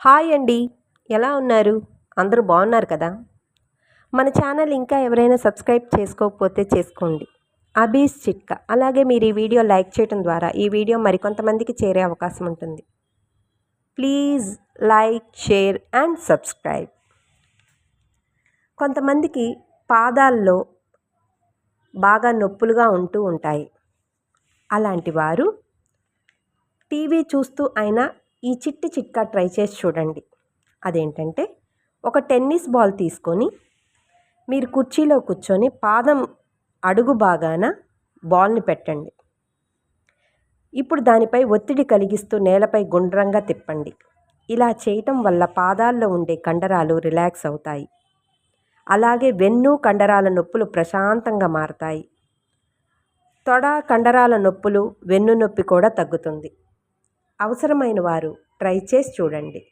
Hi అండి. ఎలా ఉన్నారు? అందరూ బాగున్నారు కదా? మన ఛానల్ ఇంకా ఎవరైనా సబ్స్క్రైబ్ చేసుకోకపోతే చేసుకోండి. అబీస్ చిట్కా. అలాగే మీరు ఈ వీడియో లైక్ చేయడం ద్వారా ఈ వీడియో మరికొంతమందికి చేరే అవకాశం ఉంటుంది. Please like, share and subscribe. కొంతమందికి పాదాల్లో బాగా నొప్పులుగా ఉంటూ ఉంటాయి. అలాంటి వారు టీవీ చూస్తూ అయినా ఈ చిట్టి చిట్కా ట్రై చేసి చూడండి. అదేంటంటే, ఒక టెన్నిస్ బాల్ తీసుకొని మీరు కుర్చీలో కూర్చొని పాదం అడుగు భాగాన బాల్ని పెట్టండి. ఇప్పుడు దానిపై ఒత్తిడి కలిగిస్తూ నేలపై గుండ్రంగా తిప్పండి. ఇలా చేయటం వల్ల పాదాల్లో ఉండే కండరాలు రిలాక్స్ అవుతాయి. అలాగే వెన్ను కండరాల నొప్పులు ప్రశాంతంగా మారతాయి. తొడ కండరాల నొప్పులు, వెన్ను నొప్పి కూడా తగ్గుతుంది. అవసరమైన వారు ట్రై చేసి చూడండి.